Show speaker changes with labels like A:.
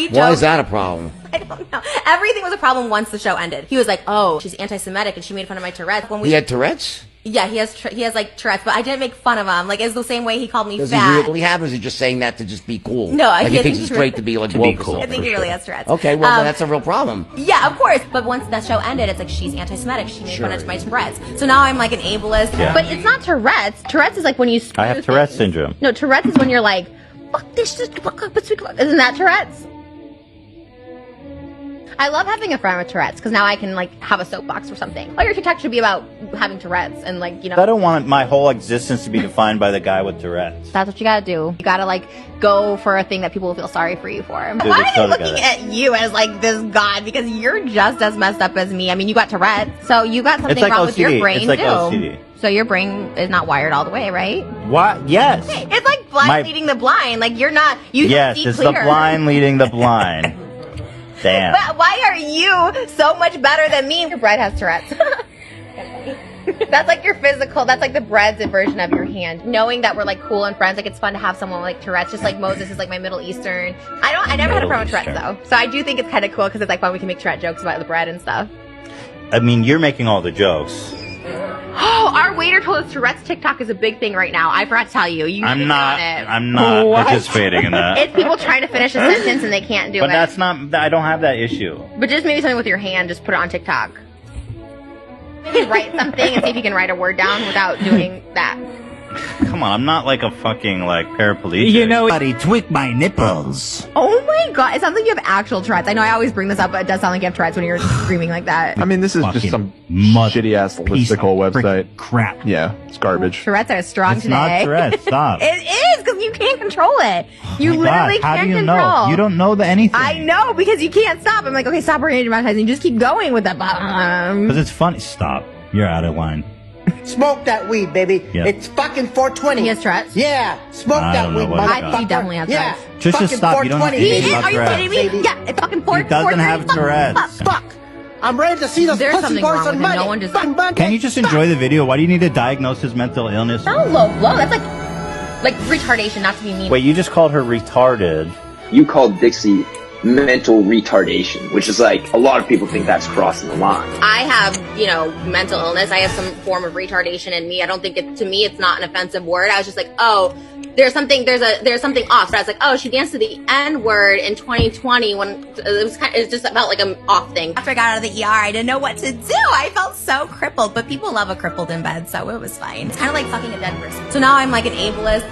A: Why is that a problem?
B: I don't know. Everything was a problem once the show ended. He was like, "Oh, she's anti-Semitic and she made fun of my Tourette's." When
A: He had Tourette's?
B: Yeah, he has like Tourette's, but I didn't make fun of him. Like, it's the same way he called me
A: Does
B: fat.
A: he really have, or is he just saying that to just be cool?
B: No,
A: like
B: I
A: he
B: think
A: thinks
B: he
A: it's
B: really-
A: great to be like
C: To
A: woke
C: be
A: or
C: cool.
B: I
A: something.
B: think he really has Tourette's.
A: Okay, well then that's a real problem.
B: Yeah, of course. But once that show ended, it's like she's anti-Semitic. She made fun of my Tourette's. So now I'm like an ableist.
C: Yeah.
B: But it's not Tourette's. Tourette's is like when you.
C: I have Tourette's syndrome.
B: No, Tourette's is when you're like, fuck this shit. Isn't that Tourette's? I love having a friend with Tourette's because now I can like have a soapbox or something. Oh, your TikTok should be about having Tourette's and like, you know.
C: I don't want my whole existence to be defined by the guy with Tourette's.
B: That's what you gotta do. You gotta like go for a thing that people will feel sorry for you for. Why
C: the
B: are
C: show
B: they looking
C: together.
B: at you as like this god? Because you're just as messed up as me. I mean, you got Tourette's, so you got something
C: It's like
B: wrong with your
C: OCD.
B: brain
C: It's like
B: too.
C: OCD.
B: So your brain is not wired all the way, right?
C: What? Yes.
B: It's like blind
C: My-
B: leading the blind. Like you're not. You
C: Yes,
B: see
C: it's
B: clear.
C: the blind leading the blind. Damn.
B: But why are you so much better than me? Your bread has Tourette's. That's like your physical. That's like the bread's version of your hand. Knowing that we're like cool and friends, like it's fun to have someone like Tourette's. Just like Moses is like my Middle Eastern. I never had a problem with Tourette's though. So I do think it's kind of cool because it's like fun. We can make Tourette jokes about the bread and stuff.
C: I mean, you're making all the jokes.
B: Oh, our waiter told us Tourette's TikTok is a big thing right now. I forgot to tell you. You need to
C: I'm
B: get
C: not.
B: on it.
C: I'm not participating in that.
B: It's people trying to finish a sentence and they can't do
C: But
B: it.
C: that's not. I don't have that issue.
B: But just maybe something with your hand. Just put it on TikTok. Maybe write something and see if you can write a word down without doing that.
C: Come on, I'm not like a fucking like paraplegic.
D: You know, buddy, tweak my nipples.
B: Oh my god, it sounds like you have actual Tourette's. I know I always bring this up, but it does sound like you have Tourette's when you're screaming like that.
E: I mean, this is
D: Fucking
E: just some
D: mud
E: shitty ass
D: piece of
E: listicle
D: frick
E: website.
D: Crap.
E: Yeah, it's garbage.
B: Tourette's are strong
C: It's
B: today.
C: not Tourette's. Stop.
B: It is, because you can't control it. You
C: Oh my
B: literally
C: God, how
B: can't
C: do you
B: control.
C: know? You don't know anything.
B: I know, because you can't stop. I'm like, okay, stop bringing it monetizing. You just keep going with that.
C: Because it's funny. Stop. You're out of line.
F: Smoke that weed, baby.
C: Yeah.
F: It's fucking 420.
B: He has Tourette's?
F: Yeah, smoke
C: I
F: that
C: don't know
F: weed,
C: what
F: motherfucker.
C: he
B: definitely has
F: Yeah,
B: Tourette's.
C: Just
F: fucking
C: stop. You don't have
F: 420,
C: to
B: He
C: He's
B: is?
C: not
B: Are you
C: Tourette's.
B: kidding me?
F: Baby.
B: Yeah, it's fucking 4
C: He doesn't have Tourette's.
F: Fuck. I'm ready to see those
B: There's
F: pussy
B: something
F: boys
B: wrong
F: on
B: with him.
F: Monday.
B: No one just-
F: Fucking Monday.
C: Can you just enjoy the video? Why do you need to diagnose his mental illness?
B: Not low blow. That's like retardation, not to be mean.
C: Wait, you just called her retarded.
G: You called Dixie mental retardation, which is like a lot of people think that's crossing the line.
B: I have, mental illness. I have some form of retardation in me. I don't think to me, it's not an offensive word. I was just like, oh, there's something off. So I was like, oh, she danced to the N word in 2020 when it just felt like an off thing. After I got out of the ER, I didn't know what to do. I felt so crippled, but people love a crippled in bed, so it was fine. It's kind of like fucking a dead person. So now I'm like an ableist.